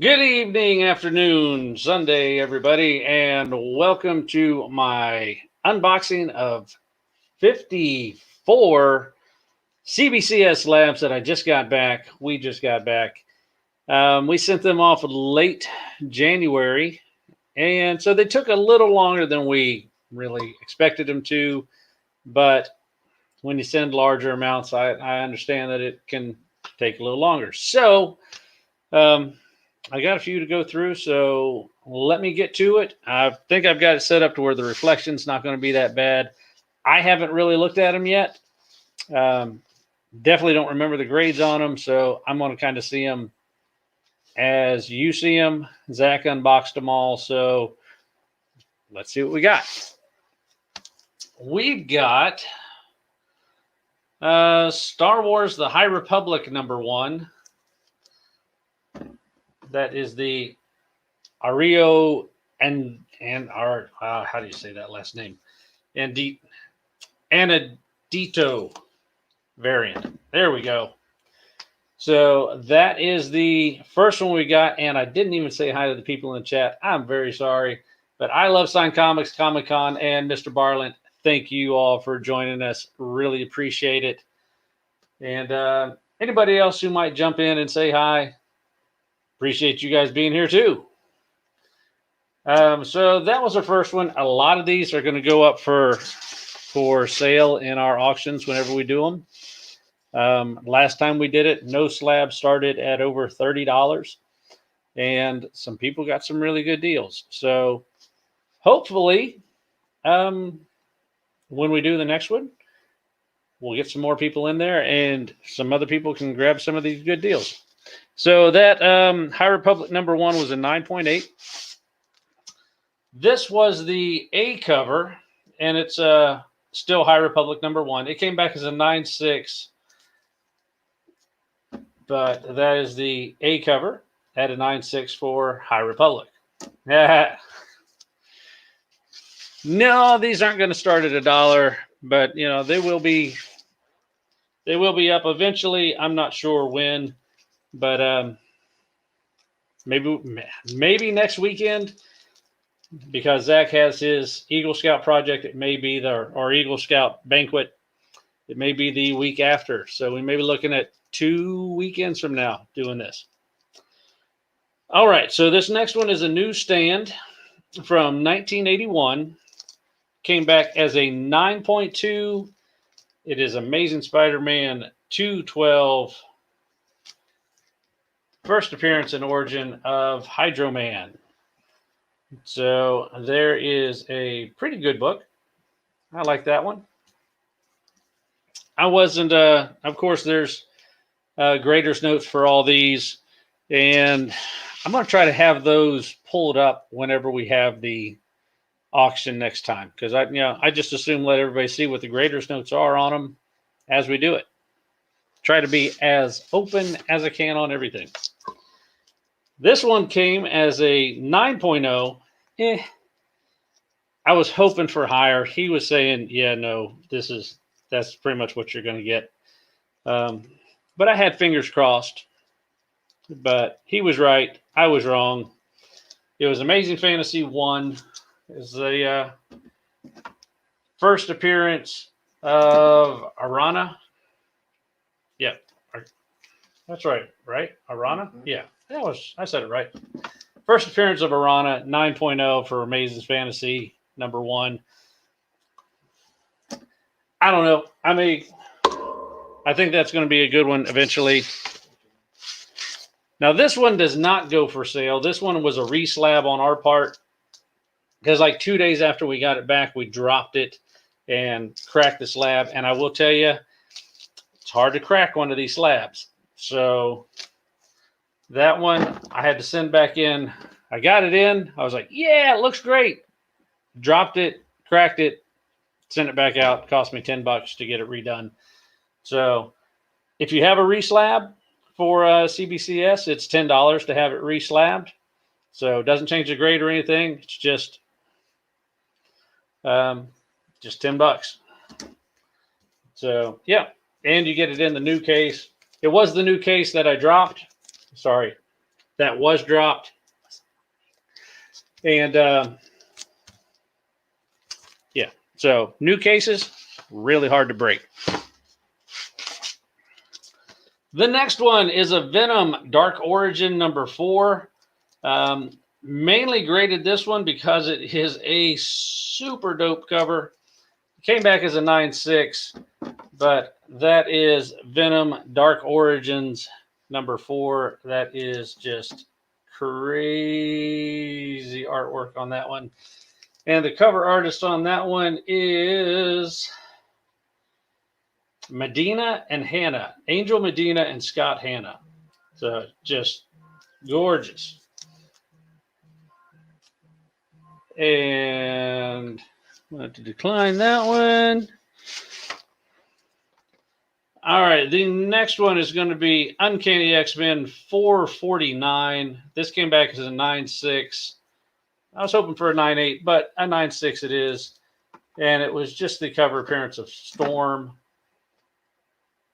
Good evening, afternoon, Sunday, everybody, and welcome to my unboxing of 54 CBCS labs that I just got back. We just got back. We sent them off late January, and so they took a little longer than we really expected them to. But when you send larger amounts, I understand that it can take a little longer. So, I got a few to go through, so let me get to it. I think I've got it set up to where the reflection's not going to be that bad. I haven't really looked at them yet. Definitely don't remember the grades on them, so I'm going to kind of see them as you see them. Zach unboxed them all, so let's see what we got. We've got Star Wars The High Republic #1. That is the Ario and our how do you say that last name? Anadito variant. There we go. So that is the first one we got, and I didn't even say hi to the people in the chat. I'm very sorry, but I love Sign Comics, Comic Con, and Mr. Barland. Thank you all for joining us. Really appreciate it. And anybody else who might jump in and say hi, appreciate you guys being here too. So that was our first one. A lot of these are going to go up for sale in our auctions whenever we do them. Last time we did it, no slab started at over $30, and some people got some really good deals. So hopefully, when we do the next one, we'll get some more people in there, and some other people can grab some of these good deals. So that High Republic #1 was a 9.8. This was the A cover, and it's still High Republic #1. It came back as a 9.6, but that is the A cover at a 9.6 for High Republic. No, these aren't going to start at $1, but you know they will be up eventually. I'm not sure when. But maybe next weekend, because Zach has his Eagle Scout project. It may be or Eagle Scout banquet. It may be the week after. So we may be looking at 2 weekends from now doing this. All right. So this next one is a new stand from 1981. Came back as a 9.2. It is Amazing Spider-Man 212. First appearance and origin of Hydro Man. So there is a pretty good book. I like that one. I wasn't, of course, there's grader's notes for all these, and I'm going to try to have those pulled up whenever we have the auction next time, because I just assume let everybody see what the grader's notes are on them as we do it. Try to be as open as I can on everything. This one came as a 9.0. I was hoping for higher. He was saying, yeah, no, that's pretty much what you're going to get. But I had fingers crossed. But he was right. I was wrong. It was Amazing Fantasy 1. It was the first appearance of Arana. Yeah, that's right? Arana? Yeah. I said it right. First appearance of Arana, 9.0 for Amazing Fantasy #1. I don't know. I think that's going to be a good one eventually. Now, this one does not go for sale. This one was a reslab on our part, because like 2 days after we got it back, we dropped it and cracked the slab. And I will tell you, it's hard to crack one of these slabs. So that one I had to send back in. I got it in. I was like, yeah, it looks great. Dropped it, cracked it, sent it back out. It cost me $10 to get it redone. So if you have a reslab for CBCS, it's $10 to have it reslabbed. So it doesn't change the grade or anything. It's just $10. So yeah, and you get it in the new case. It was the new case that I dropped. Sorry, that was dropped. And yeah, so new cases, really hard to break. The next one is a Venom Dark Origin number 4. Mainly graded this one because it is a super dope cover. It came back as a 9.6, but that is Venom Dark Origins number 4. That is just crazy artwork on that one. And the cover artist on that one is Medina and Hannah. Angel Medina and Scott Hannah. So just gorgeous. And I'm going to decline that one. All right, the next one is going to be Uncanny X-Men 449. This came back as a 9.6. I was hoping for a 9.8, but a 9.6 it is. And it was just the cover appearance of Storm.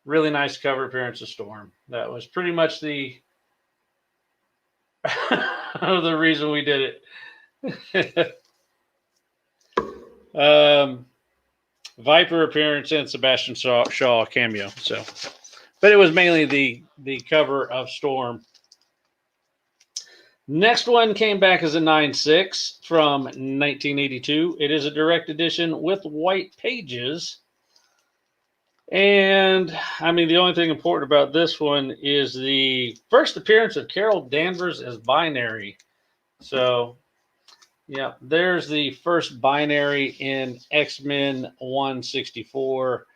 Really nice cover appearance of Storm. That was pretty much the the reason we did it. Viper appearance and Sebastian Shaw cameo. So, but it was mainly the cover of Storm. Next one came back as a 9.6 from 1982. It is a direct edition with white pages. And I mean, the only thing important about this one is the first appearance of Carol Danvers as Binary. So, yeah, there's the first Binary in X-Men 164.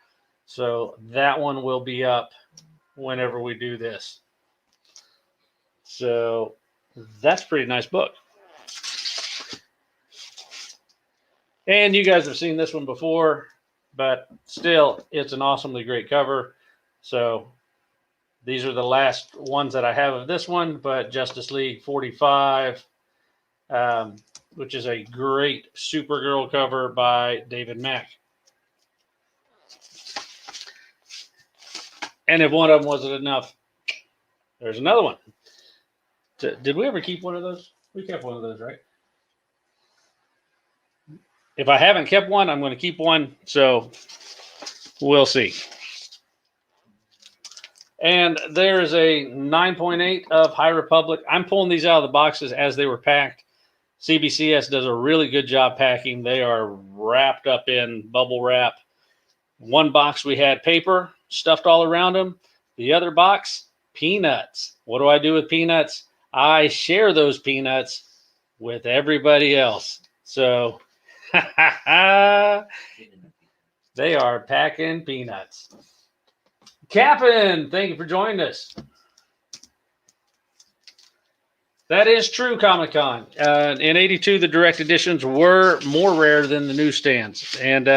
So that one will be up whenever we do this. So that's a pretty nice book. And you guys have seen this one before, but still, it's an awesomely great cover. So these are the last ones that I have of this one, but Justice League 45, which is a great Supergirl cover by David Mack. And if one of them wasn't enough, there's another one. Did we ever keep one of those? We kept one of those, right? If I haven't kept one, I'm going to keep one. So we'll see. And there's a 9.8 of High Republic. I'm pulling these out of the boxes as they were packed. CBCS does a really good job packing. They are wrapped up in bubble wrap. One box we had paper stuffed all around them. The other box, peanuts. What do I do with peanuts? I share those peanuts with everybody else. So they are packing peanuts. Captain, thank you for joining us. That is true, Comic-Con. In 82, the direct editions were more rare than the newsstands. And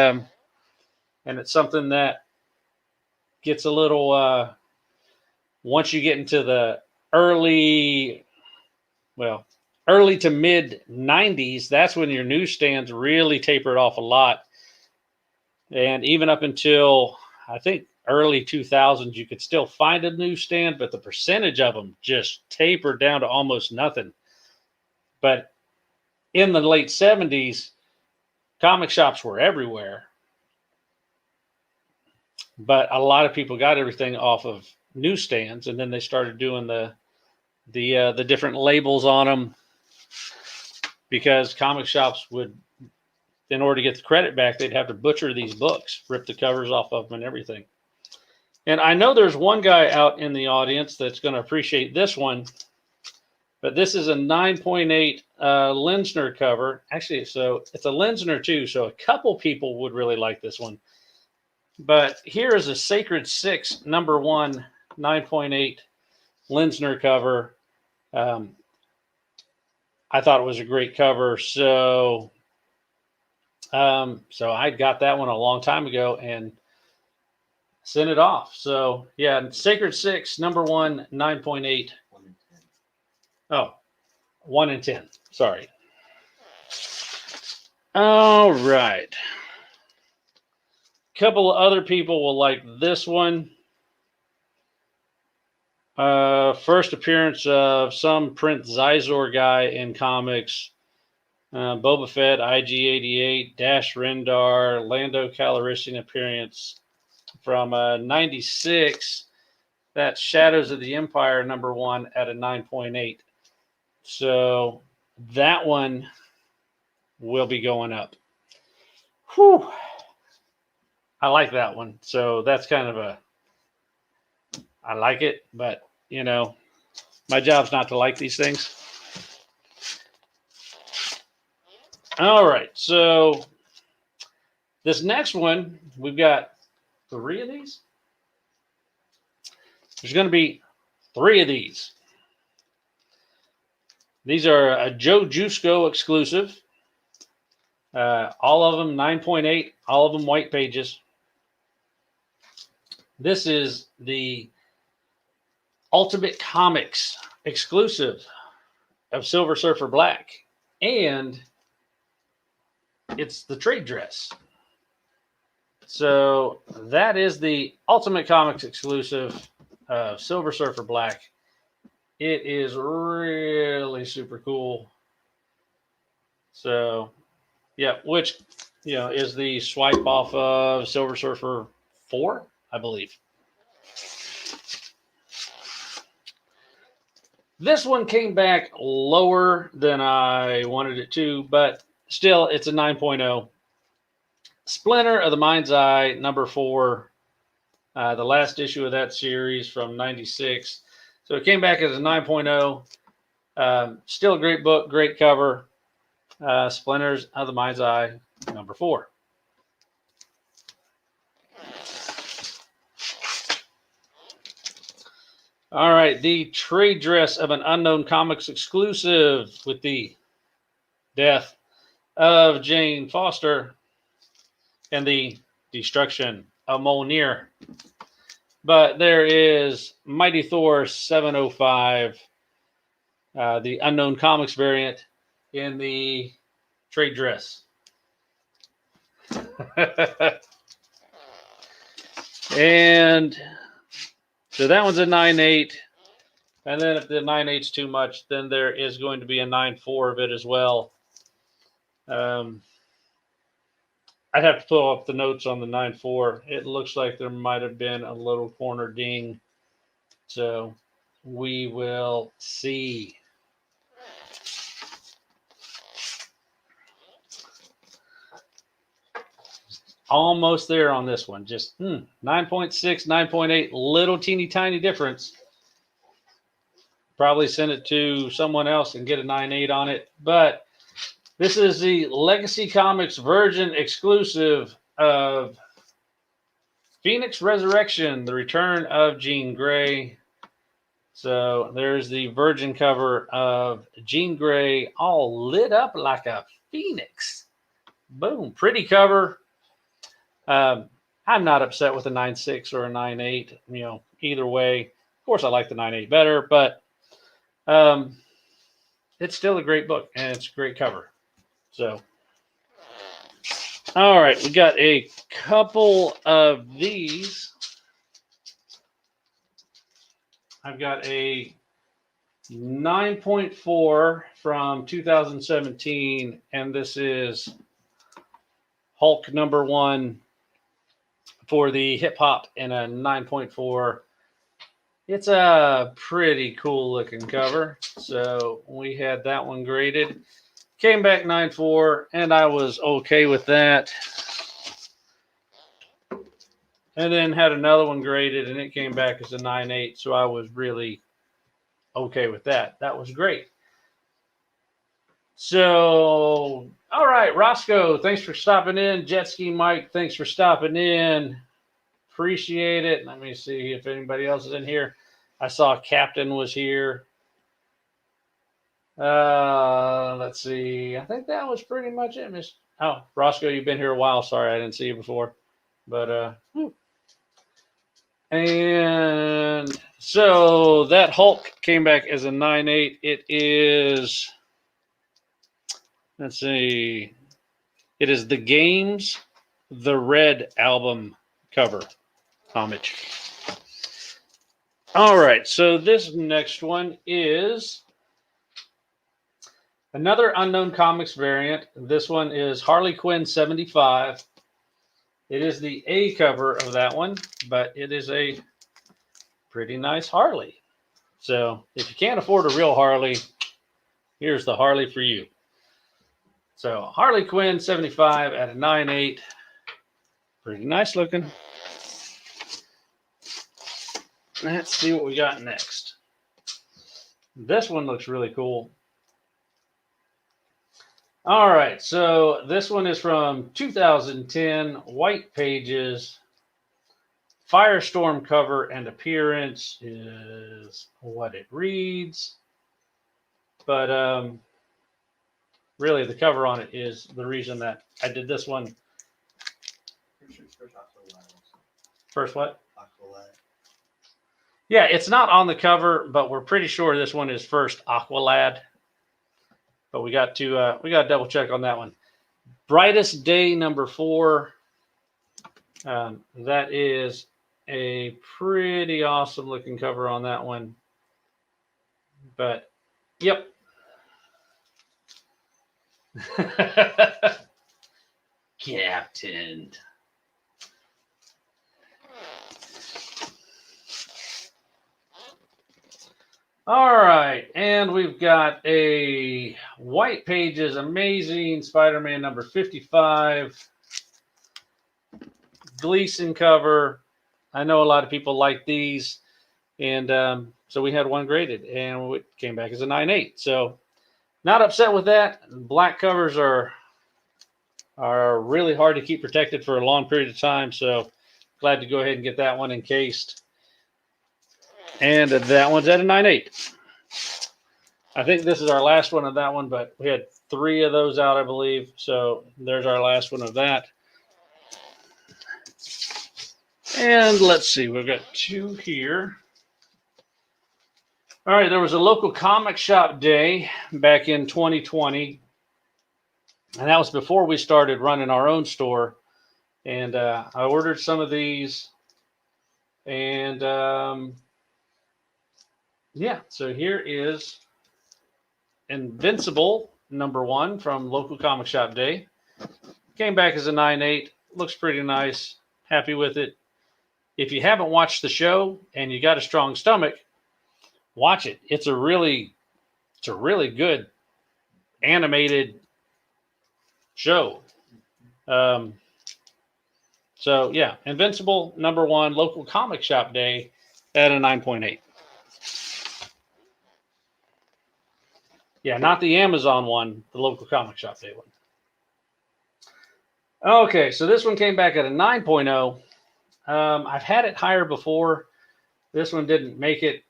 it's something that gets a little, once you get into the early to mid 90s, that's when your newsstands really tapered off a lot. And even up until, I think, early 2000s, you could still find a newsstand, but the percentage of them just tapered down to almost nothing. But in the late 70s, comic shops were everywhere. But a lot of people got everything off of newsstands, and then they started doing the different labels on them, because comic shops would, in order to get the credit back, they'd have to butcher these books, rip the covers off of them and everything. And I know there's one guy out in the audience that's going to appreciate this one, but this is a 9.8 Linsner cover. Actually, so it's a Linsner too, so a couple people would really like this one. But here is a Sacred 6, number 1, 9.8 Linsner cover. I thought it was a great cover, so I got that one a long time ago and sent it off. So yeah, Sacred 6, number 1, 9.8. Oh, 1 in 10. Sorry. All right. A couple of other people will like this one. First appearance of some Prince Zizor guy in comics. Boba Fett, IG-88, Dash Rendar, Lando Calrissian appearance from 96. That's Shadows of the Empire #1 at a 9.8. So that one will be going up. Whew. I like that one. So that's kind of I like it, but you know, my job's not to like these things. All right, so this next one, we've got 3 of these. There's going to be 3 of these. These are a Joe Jusko exclusive. All of them 9.8, all of them white pages. This is the Ultimate Comics exclusive of Silver Surfer Black. And it's the trade dress. So that is the Ultimate Comics exclusive of Silver Surfer Black. It is really super cool. So, yeah, which, you know, is the swipe off of Silver Surfer 4, I believe. This one came back lower than I wanted it to, but still, it's a 9.0. Splinter of the Mind's Eye, #4. The last issue of that series from 96. So it came back as a 9.0. Still a great book, great cover. Splinters of the Mind's Eye, #4. All right, the trade dress of an Unknown Comics exclusive with the death of Jane Foster and the destruction of Mjolnir. But there is Mighty Thor 705, the Unknown Comics variant in the trade dress. And so that one's a 9.8. And then if the 9.8's too much, then there is going to be a 9.4 of it as well. I'd have to pull up the notes on the 9.4. It looks like there might have been a little corner ding. So we will see. Almost there on this one. Just 9.6, 9.8, little teeny tiny difference. Probably send it to someone else and get a 9.8 on it. But this is the Legacy Comics Virgin exclusive of Phoenix Resurrection, the return of Jean Grey. So there's the Virgin cover of Jean Grey all lit up like a phoenix. Boom. Pretty cover. I'm not upset with a 9.6 or a 9.8. You know, either way. Of course, I like the 9.8 better, but it's still a great book and it's a great cover. So, all right, we got a couple of these. I've got a 9.4 from 2017, and this is Hulk #1 for the hip hop in a 9.4. It's a pretty cool looking cover. So we had that one graded. Came back 9.4, and I was okay with that. And then had another one graded, and it came back as a 9.8, so I was really okay with that. That was great. So, all right, Roscoe, thanks for stopping in. Jet Ski Mike, thanks for stopping in. Appreciate it. Let me see if anybody else is in here. I saw Captain was here. Let's see. I think that was pretty much it, Miss. Oh, Roscoe, you've been here a while. Sorry, I didn't see you before. But and so that Hulk came back as a 9.8. It is, let's see, it is the Games, the Red album cover homage. All right, so this next one is another Unknown Comics variant. This one is Harley Quinn 75. It is the A cover of that one, but it is a pretty nice Harley. So if you can't afford a real Harley, here's the Harley for you. So Harley Quinn 75 at a 9.8. Pretty nice looking. Let's see what we got next. This one looks really cool. All right, so this one is from 2010, White Pages. Firestorm cover and appearance is what it reads. But really, the cover on it is the reason that I did this one. First what? Yeah, it's not on the cover, but we're pretty sure this one is first Aqualad. But we got to double check on that one. Brightest Day number 4. That is a pretty awesome looking cover on that one. But yep. Captain. All right, and we've got a White Pages Amazing Spider-Man number 55. Gleason cover. I know a lot of people like these, and so we had one graded, and it came back as a 9.8. So not upset with that. Black covers are really hard to keep protected for a long period of time, so glad to go ahead and get that one encased. And that one's at a 9.8. I think this is our last one of that one, but we had 3 of those out, I believe. So there's our last one of that. And let's see, we've got 2 here. All right, there was a local comic shop day back in 2020. And that was before we started running our own store. And I ordered some of these. And yeah, so here is Invincible number 1 from local comic shop day. Came back as a 9.8. Looks pretty nice. Happy with it. If you haven't watched the show and you got a strong stomach, watch it. It's a really good animated show. So yeah, Invincible number 1, local comic shop day at a 9.8. Yeah, not the Amazon one, the local comic shop day one. Okay, so this one came back at a 9.0. I've had it higher before. This one didn't make it,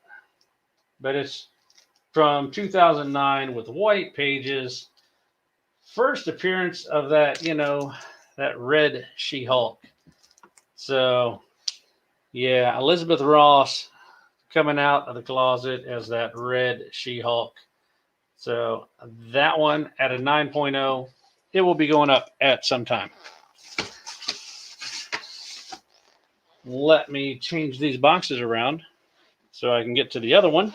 but it's from 2009 with White Pages. First appearance of that, that red She-Hulk. So, yeah, Elizabeth Ross coming out of the closet as that red She-Hulk. So that one at a 9.0, it will be going up at some time. Let me change these boxes around so I can get to the other one.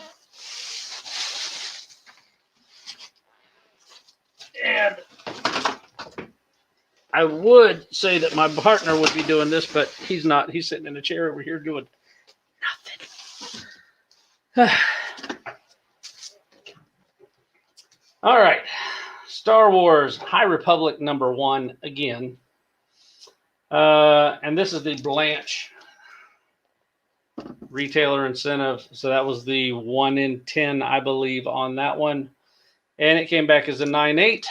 And I would say that my partner would be doing this, but he's not. He's sitting in a chair over here doing nothing. All right, Star Wars High Republic number 1 again. And this is the Blanche retailer incentive. So that was the 1 in 10, I believe, on that one. And it came back as a 9.8.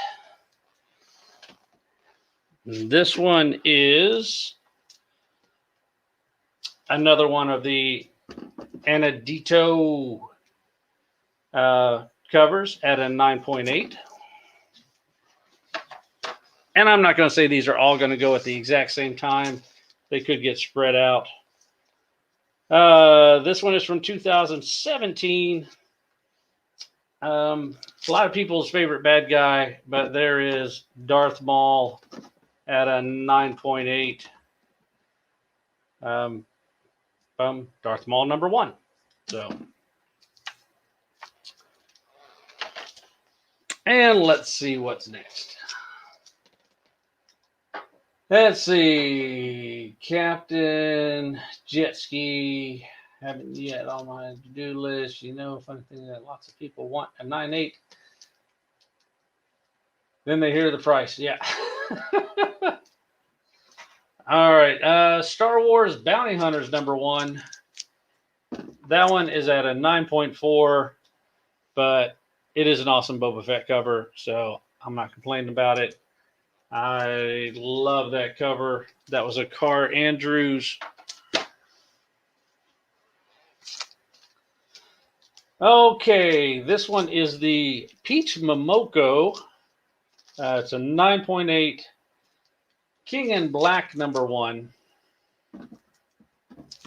This one is another one of the Anadito covers at a 9.8. And I'm not going to say these are all going to go at the exact same time. They could get spread out. This one is from 2017. A lot of people's favorite bad guy, but there is Darth Maul at a 9.8. Darth Maul number 1. So, and let's see what's next. Let's see. Captain Jet Ski. Haven't yet on my to-do list. You know, funny thing that lots of people want a 9.8. Then they hear the price. Yeah. All right. Star Wars Bounty Hunters #1. That one is at a 9.4, but it is an awesome Boba Fett cover, so I'm not complaining about it. I love that cover. That was a Car Andrews. Okay, this one is the Peach Momoko. It's a 9.8 King in Black #1.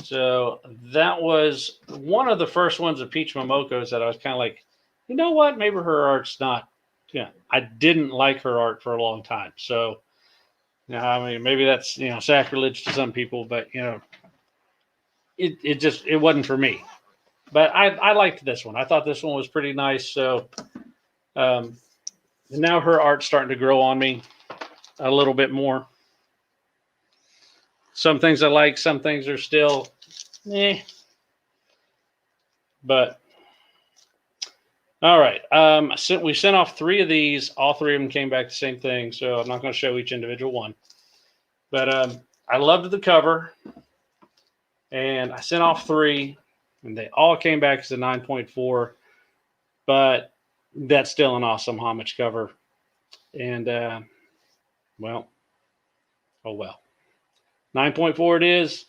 So that was one of the first ones of Peach Momoko's that I was kind of like, you know what? Maybe her art's not. Yeah, I didn't like her art for a long time. So, I mean, maybe that's sacrilege to some people, but it wasn't for me. But I liked this one. I thought this one was pretty nice. So, now her art's starting to grow on me a little bit more. Some things I like, some things are still, But, all right. We sent off 3 of these. All 3 of them came back the same thing, so I'm not going to show each individual one. But I loved the cover, and I sent off 3, and they all came back as a 9.4. But that's still an awesome homage cover. And, well, oh well. 9.4 it is,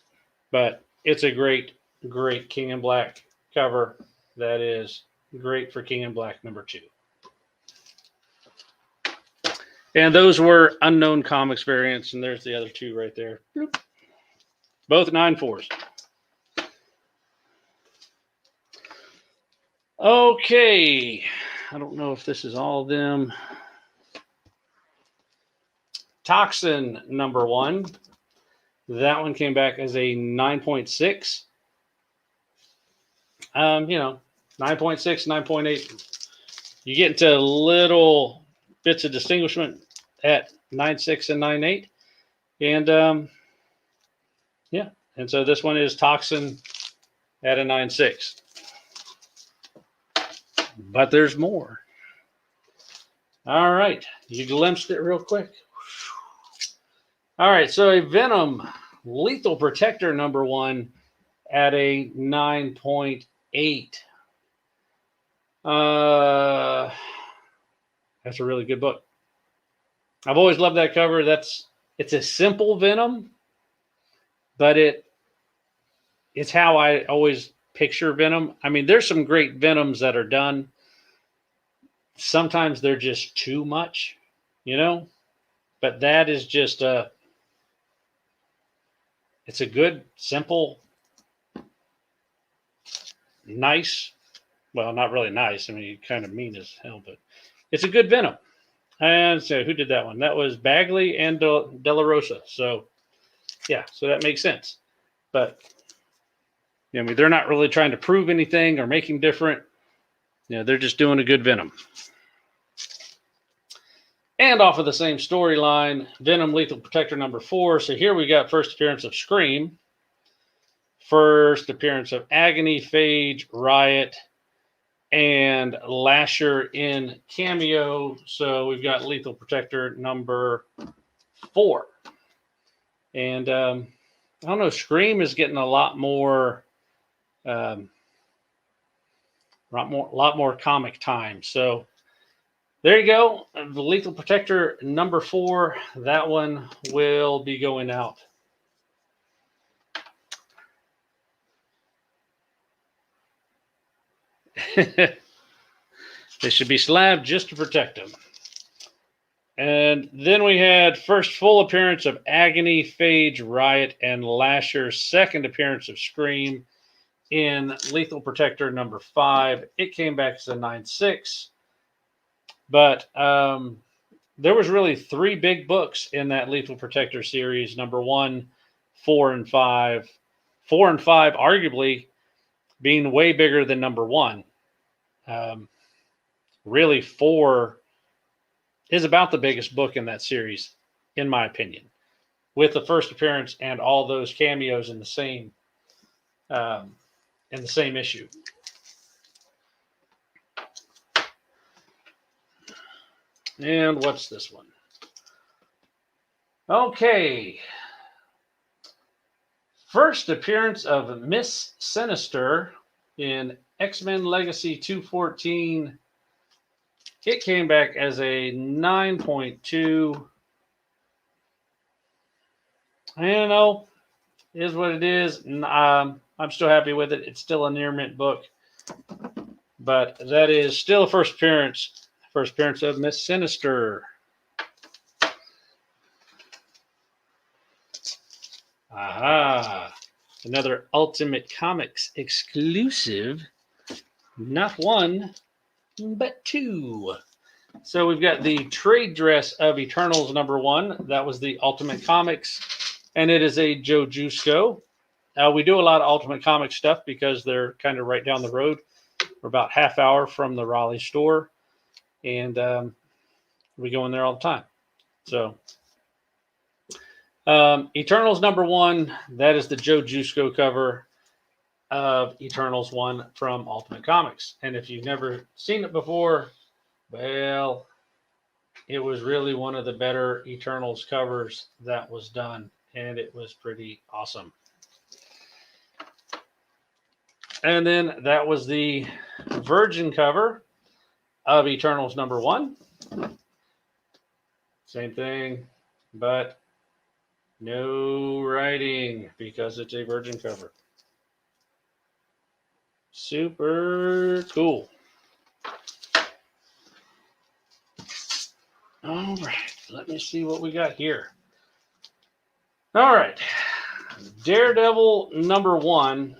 but it's a great, great King in Black cover. That is great for King in Black #2. And those were Unknown Comics variants, and there's the other 2 right there. Bloop. Both 9.4s. Okay. I don't know if this is all of them. Toxin #1. That one came back as a 9.6. 9.6, 9.8. You get into little bits of distinguishment at 9.6 and 9.8. And and so this one is Toxin at a 9.6. But there's more. All right. You glimpsed it real quick. All right. So a Venom Lethal Protector #1 at a 9.8. That's a really good book. I've always loved that cover. It's a simple Venom, but it's how I always picture Venom. I mean, there's some great Venoms that are done. Sometimes they're just too much, but that is just it's a good, simple, nice, well, not really nice. I mean, kind of mean as hell, but it's a good Venom. And so who did that one? That was Bagley and De La Rosa. So, yeah, so that makes sense. But, I mean, they're not really trying to prove anything or make him different. They're just doing a good Venom. And off of the same storyline, Venom Lethal Protector #4. So here we got first appearance of Scream, first appearance of Agony, Phage, Riot, and Lasher in cameo. So we've got Lethal Protector #4. And I don't know, Scream is getting a lot more comic time. So there you go. The Lethal Protector #4. That one will be going out. They should be slabbed just to protect them. And then we had first full appearance of Agony, Phage, Riot, and Lasher's second appearance of Scream in Lethal Protector #5. It came back as a 9.6. But there was really 3 big books in that Lethal Protector series, #1, 4, and 5. 4 and 5, arguably being way bigger than number 1. Really, 4 is about the biggest book in that series, in my opinion, with the first appearance and all those cameos in the same issue. And what's this one? Okay. First appearance of Miss Sinister in X-Men Legacy 214. It came back as a 9.2. I don't know. It is what it is. I'm still happy with it. It's still a near mint book. But that is still a first appearance. First appearance of Miss Sinister. Aha. Another Ultimate Comics exclusive. Not 1, but 2. So we've got the trade dress of Eternals number 1. That was the Ultimate Comics. And it is a Joe Jusko. We do a lot of Ultimate Comics stuff because they're kind of right down the road. We're about half hour from the Raleigh store. And we go in there all the time. So Eternals number 1, that is the Joe Jusko cover of Eternals 1 from Ultimate Comics. And if you've never seen it before, well, it was really one of the better Eternals covers that was done. And it was pretty awesome. And then that was the Virgin cover of Eternals number 1. Same thing, but no writing because it's a Virgin cover. Super cool. All right, let me see what we got here. All right, Daredevil number 1.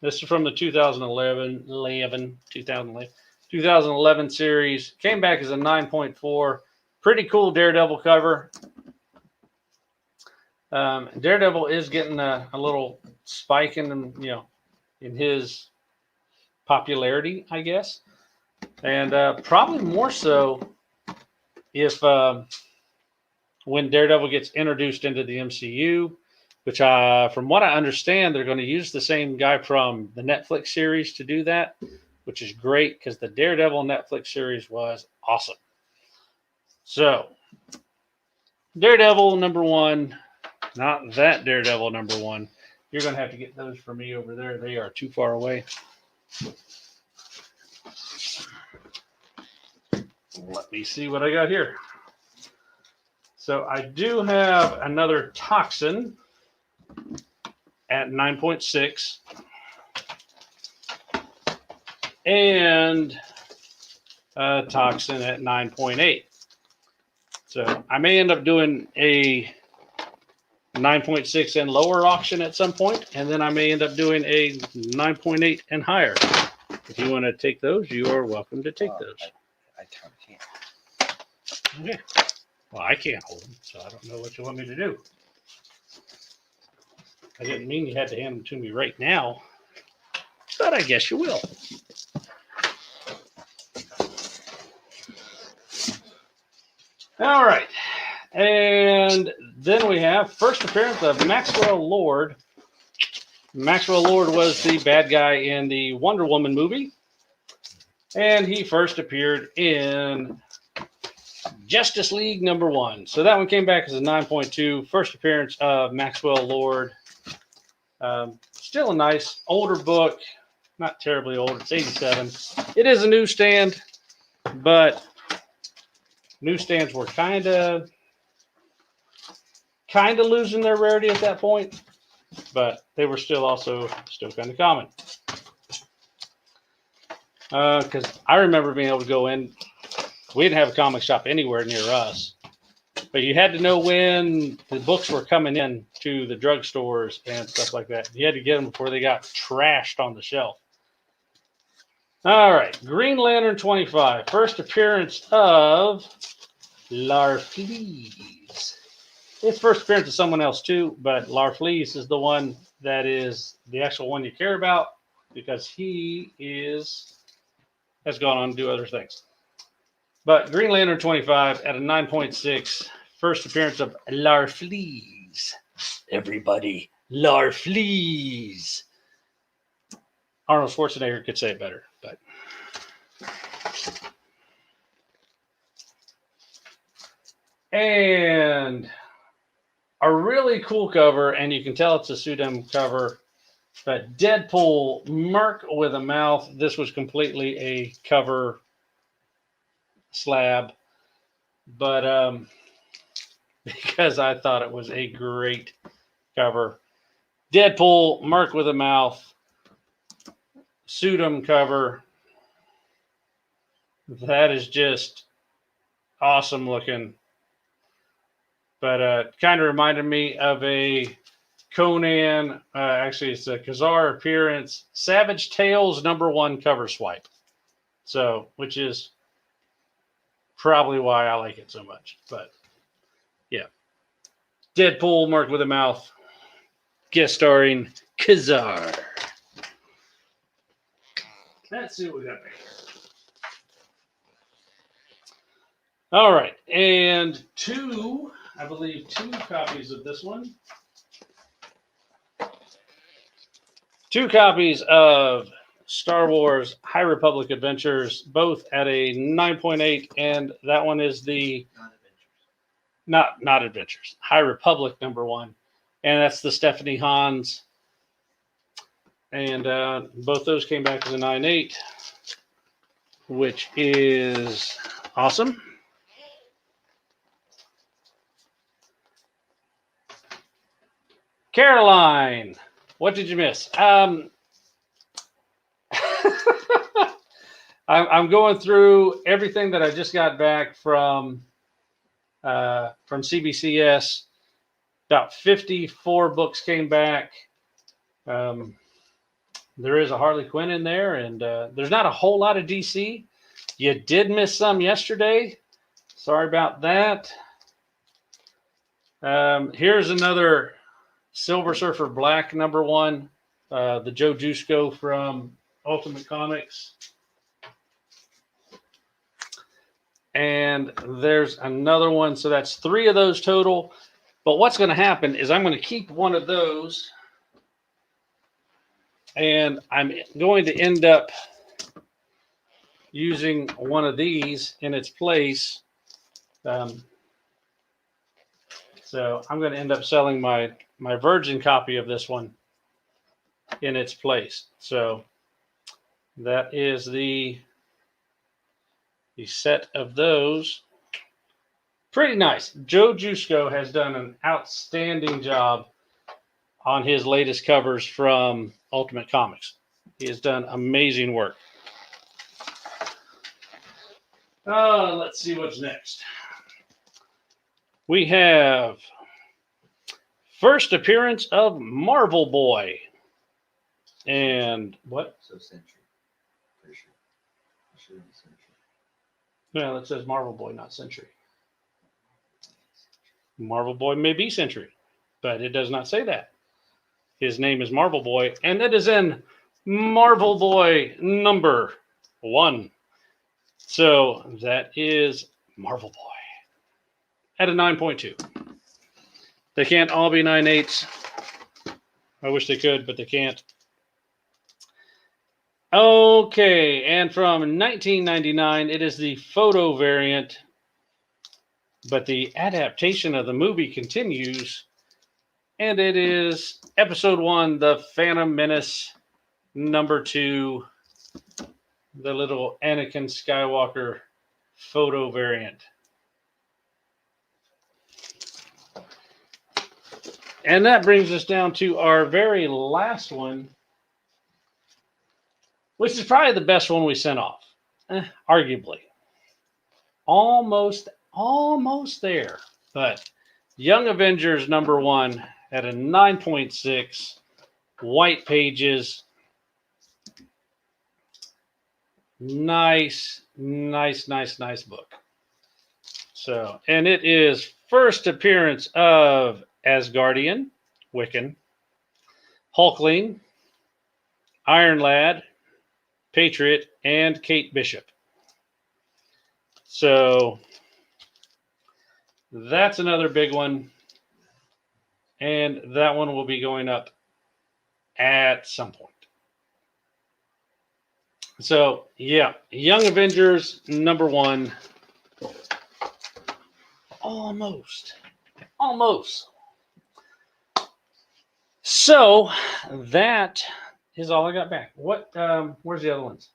This is from the 2011 series. Came back as a 9.4. Pretty cool Daredevil cover. Daredevil is getting a little spike in his popularity, I guess, and probably more so if when Daredevil gets introduced into the MCU, which from what I understand, they're going to use the same guy from the Netflix series to do that, which is great because the Daredevil Netflix series was awesome. So, Daredevil number 1, not that Daredevil number 1. You're going to have to get those for me over there. They are too far away. Let me see what I got here. So I do have another Toxin at 9.6 and a Toxin at 9.8. So I may end up doing a 9.6 and lower auction at some point, and then I may end up doing a 9.8 and higher. If you want to take those, you are welcome to take those. I can't. Okay. Well, I can't hold them, so I don't know what you want me to do. I didn't mean you had to hand them to me right now, but I guess you will. All right. And then we have first appearance of Maxwell Lord. Maxwell Lord was the bad guy in the Wonder Woman movie. And he first appeared in Justice League number 1. So that one came back as a 9.2. First appearance of Maxwell Lord. Still a nice older book. Not terribly old. It's 87. It is a newsstand, but newsstands were kind of losing their rarity at that point, but they were still kind of common. Because I remember being able to go in. We didn't have a comic shop anywhere near us, but you had to know when the books were coming in to the drugstores and stuff like that. You had to get them before they got trashed on the shelf. All right, Green Lantern 25. First appearance of Larflee. It's first appearance of someone else too, but Larflee is the one that is the actual one you care about. because he has gone on to do other things. But Green Lantern 25 at a 9.6. First appearance of Larfleeze. Everybody, Larfleeze. Arnold Schwarzenegger could say it better, but. And a really cool cover, and you can tell it's a pseudo cover, but Deadpool, Merc with a Mouth. This was completely a cover slab, but because I thought it was a great cover. Deadpool, Merc with a Mouth, pseudo cover. That is just awesome looking. But kind of reminded me of a Conan, actually it's a Khazar appearance, Savage Tales #1 cover swipe. So, which is probably why I like it so much. But yeah. Deadpool, Merc with a Mouth, guest starring Khazar. Let's see what we got back here. All right. And I believe two copies of this one. Two copies of Star Wars High Republic Adventures, both at a 9.8, and that one is the not Adventures, High Republic #1, and that's the Stephanie Hans. And both those came back as a 9.8, which is awesome. Caroline, what did you miss? I'm going through everything that I just got back from CBCS. About 54 books came back. There is a Harley Quinn in there, and there's not a whole lot of DC. You did miss some yesterday. Sorry about that. Here's another Silver Surfer Black #1, the Joe Jusko from Ultimate Comics. And there's another one. So that's 3 of those total. But what's going to happen is I'm going to keep one of those. And I'm going to end up using one of these in its place. So I'm going to end up selling my Virgin copy of this one in its place. So that is the set of those. Pretty nice. Joe Jusko has done an outstanding job on his latest covers from Ultimate Comics. He has done amazing work. Let's see what's next. We have first appearance of Marvel Boy. And what? So Century. Pretty sure. Century. Well, it says Marvel Boy, not Century. Marvel Boy may be Century, but it does not say that. His name is Marvel Boy, and it is in Marvel Boy #1. So that is Marvel Boy at a 9.2. They can't all be 9.8s. I wish they could, but they can't. Okay, and from 1999, it is the photo variant, but the adaptation of the movie continues, and it is Episode 1, The Phantom Menace, #2, the little Anakin Skywalker photo variant. And that brings us down to our very last one, which is probably the best one we sent off, arguably. Almost there. But Young Avengers #1 at a 9.6, white pages. Nice book. So, and it is first appearance of Asgardian, Wiccan, Hulkling, Iron Lad, Patriot, and Kate Bishop. So that's another big one. And that one will be going up at some point. So, yeah, Young Avengers #1. Almost. So, that is all I got back. What? Where's the other ones?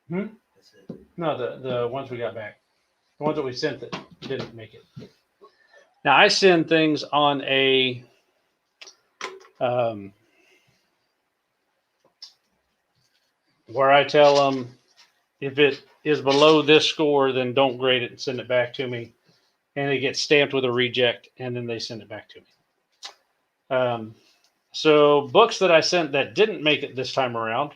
Hmm? That's it. No, the ones we got back. The ones that we sent that didn't make it. Now, I send things on a where I tell them if it is below this score, then don't grade it and send it back to me. And it gets stamped with a reject, and then they send it back to me. So books that I sent that didn't make it this time around.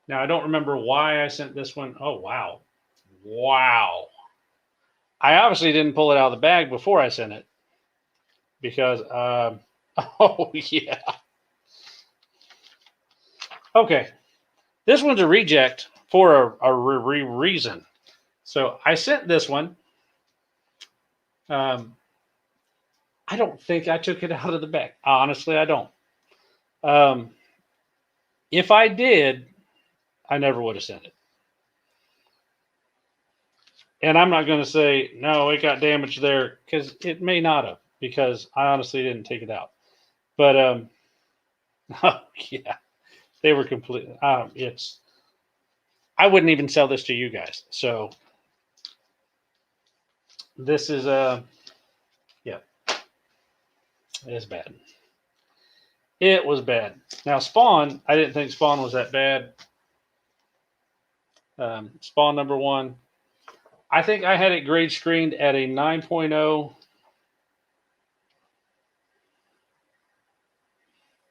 Now, I don't remember why I sent this one. Oh, wow. I obviously didn't pull it out of the bag before I sent it. Because, oh, yeah. Okay. This one's a reject for a reason. So I sent this one. I don't think I took it out of the bag. Honestly, I don't. If I did, I never would have sent it. And I'm not going to say, no, it got damaged there, because it may not have, because I honestly didn't take it out. But, oh, yeah, they were completely, I wouldn't even sell this to you guys. So this is, yeah, it's bad. It was bad. Now, Spawn, I didn't think Spawn was that bad. Spawn #1. I think I had it grade screened at a 9.0.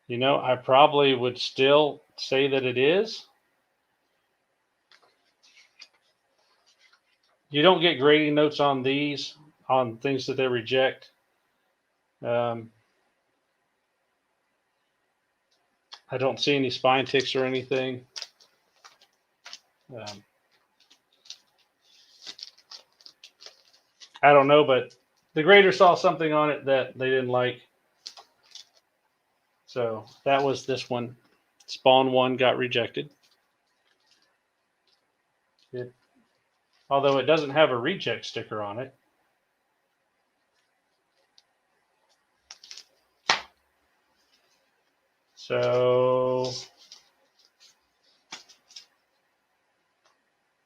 You know, I probably would still say that it is. You don't get grading notes on these, on things that they reject. I don't see any spine ticks or anything. I don't know, but the grader saw something on it that they didn't like. So that was this one. Spawn 1 got rejected. Although it doesn't have a reject sticker on it. So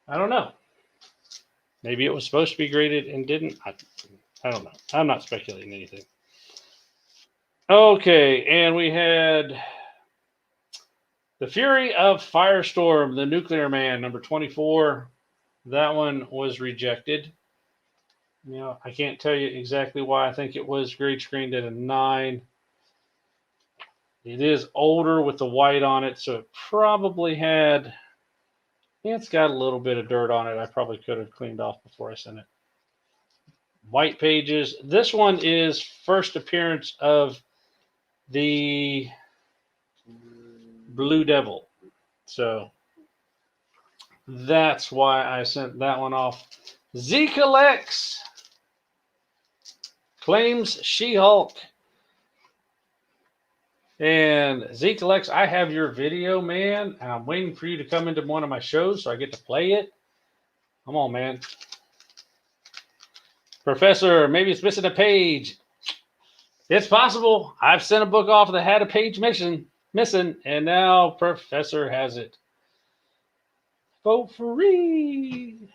I don't know. Maybe it was supposed to be graded and didn't. I don't know. I'm not speculating anything. Okay, and we had The Fury of Firestorm, the Nuclear Man, #24. That one was rejected. You know, I can't tell you exactly why. I think it was grade screened at a 9. It is older with the white on it, so it probably had, it's got a little bit of dirt on it. I probably could have cleaned off before I sent it. White pages. This one is first appearance of the Blue Devil. So that's why I sent that one off. Zeke Alex claims She-Hulk. And Zeke Alex, I have your video, man. I'm waiting for you to come into one of my shows so I get to play it. Come on, man. Professor, maybe it's missing a page. It's possible. I've sent a book off that had a page missing, and now Professor has it. Vote free.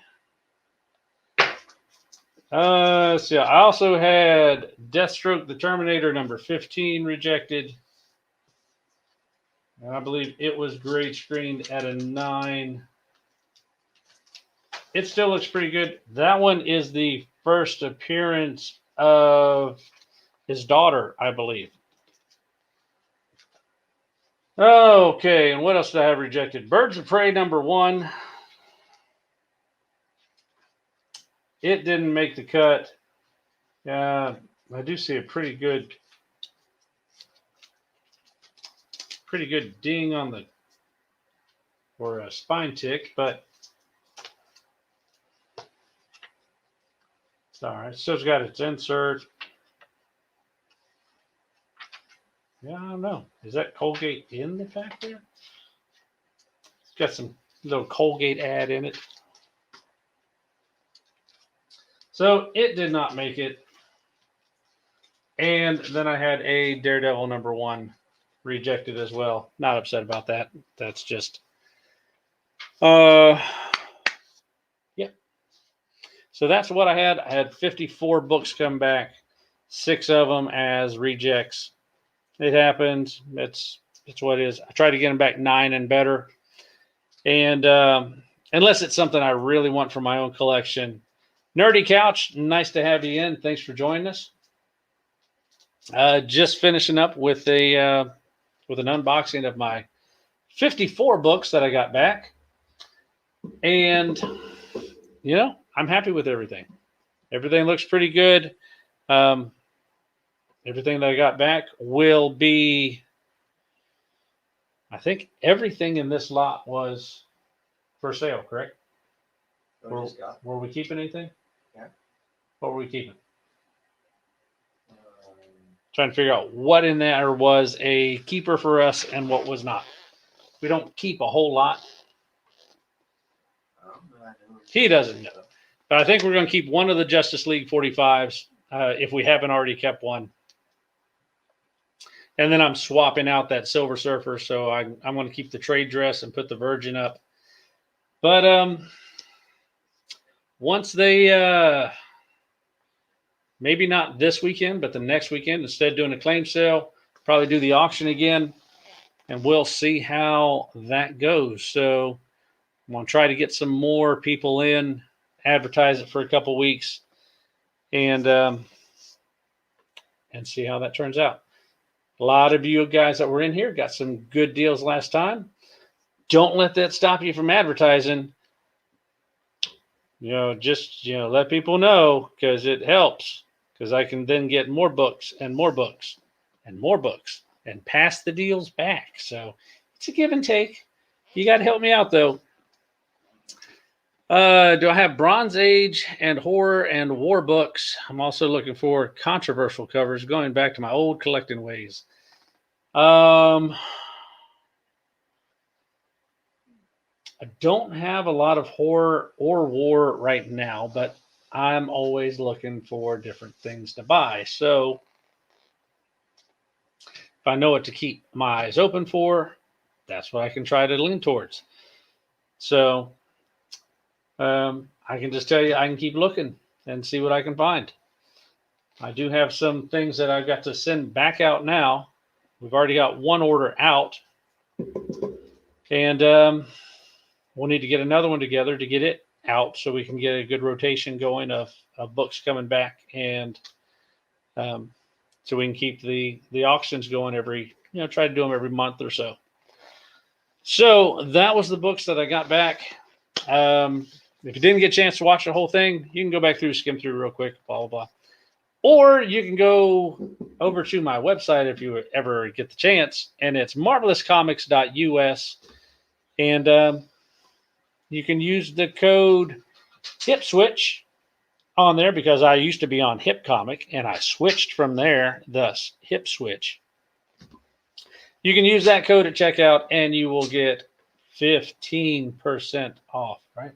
So I also had Deathstroke the Terminator #15 rejected. And I believe it was grade screened at a 9. It still looks pretty good. That one is the first appearance of his daughter, I believe. Okay, and what else did I have rejected? Birds of Prey #1. It didn't make the cut. I do see a pretty good pretty good ding on the, or a spine tick, but it's all right. Still got its insert. Yeah, I don't know. Is that Colgate in the pack there? It's got some little Colgate ad in it. So it did not make it. And then I had a Daredevil #1 rejected as well. Not upset about that. That's just, yeah. So that's what I had. I had 54 books come back, 6 of them as rejects. It happens. It's what it is. I try to get them back 9 and better. And unless it's something I really want for my own collection. Nerdy Couch, nice to have you in. Thanks for joining us. Just finishing up with an unboxing of my 54 books that I got back. And, you know, I'm happy with everything. Everything looks pretty good. Everything that I got back will be, I think everything in this lot was for sale, correct? Were we keeping anything? Yeah. What were we keeping? Trying to figure out what in there was a keeper for us and what was not. We don't keep a whole lot. He doesn't know. But I think we're going to keep one of the Justice League 45s if we haven't already kept one. And then I'm swapping out that Silver Surfer, so I'm going to keep the trade dress and put the Virgin up. But once they, maybe not this weekend, but the next weekend, instead of doing a claim sale, probably do the auction again, and we'll see how that goes. So I'm going to try to get some more people in, advertise it for a couple weeks, and see how that turns out. A lot of you guys that were in here got some good deals last time. Don't let that stop you from advertising. Just let people know, because it helps, because I can then get more books and more books and more books and pass the deals back. So it's a give and take. You got to help me out, though. Do I have Bronze Age and horror and war books? I'm also looking for controversial covers, going back to my old collecting ways. I don't have a lot of horror or war right now, but I'm always looking for different things to buy. So if I know what to keep my eyes open for, that's what I can try to lean towards. So I can just tell you, I can keep looking and see what I can find. I do have some things that I've got to send back out now. We've already got one order out. And we'll need to get another one together to get it out so we can get a good rotation going of books coming back. And so we can keep the auctions going try to do them every month or so. So that was the books that I got back. If you didn't get a chance to watch the whole thing, you can go back through, skim through real quick, blah, blah, blah. Or you can go over to my website if you ever get the chance, and it's marvelouscomics.us. And you can use the code HIPSWITCH on there, because I used to be on HipComic, and I switched from there, thus HIPSWITCH. You can use that code at checkout, and you will get 15% off, right?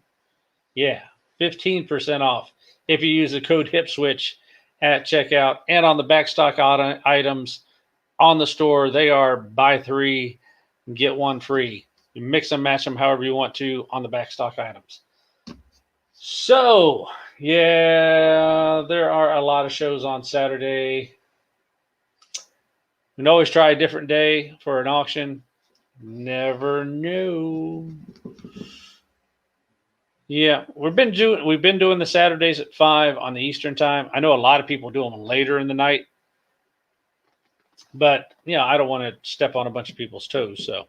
Yeah, 15% off if you use the code HIPSWITCH at checkout. And on the backstock items on the store, they are buy 3, get 1 free. You mix and match them however you want to on the backstock items. So, yeah, there are a lot of shows on Saturday. You can always try a different day for an auction. Never know. Yeah, we've been doing the Saturdays at 5 on the Eastern time. I know a lot of people do them later in the night, but I don't want to step on a bunch of people's toes. So,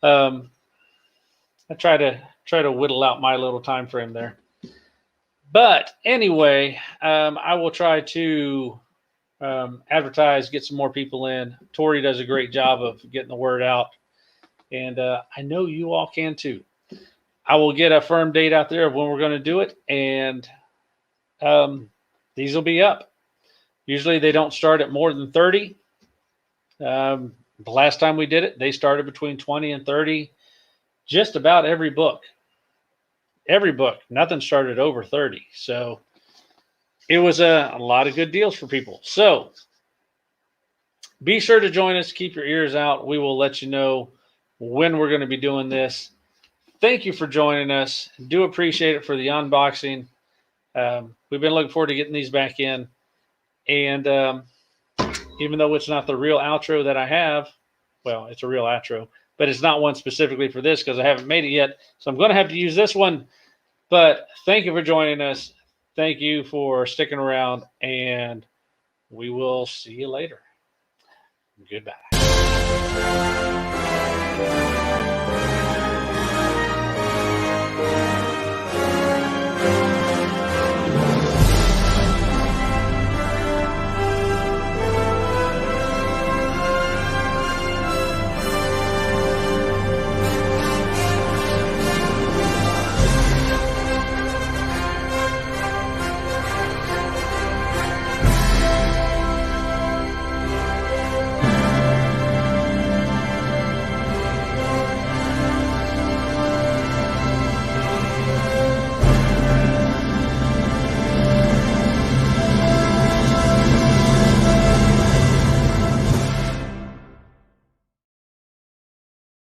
I try to whittle out my little time frame there. But anyway, I will try to advertise, get some more people in. Tori does a great job of getting the word out, and I know you all can too. I will get a firm date out there of when we're going to do it, and these will be up. Usually they don't start at more than 30. The last time we did it, they started between 20 and 30. Just about every book. Every book. Nothing started over 30. So it was a lot of good deals for people. So be sure to join us. Keep your ears out. We will let you know when we're going to be doing this. Thank you for joining us. Do appreciate it for the unboxing. We've been looking forward to getting these back in. And even though it's not the real outro that I have, well, it's a real outro, but it's not one specifically for this because I haven't made it yet. So I'm going to have to use this one. But thank you for joining us. Thank you for sticking around, and we will see you later. Goodbye.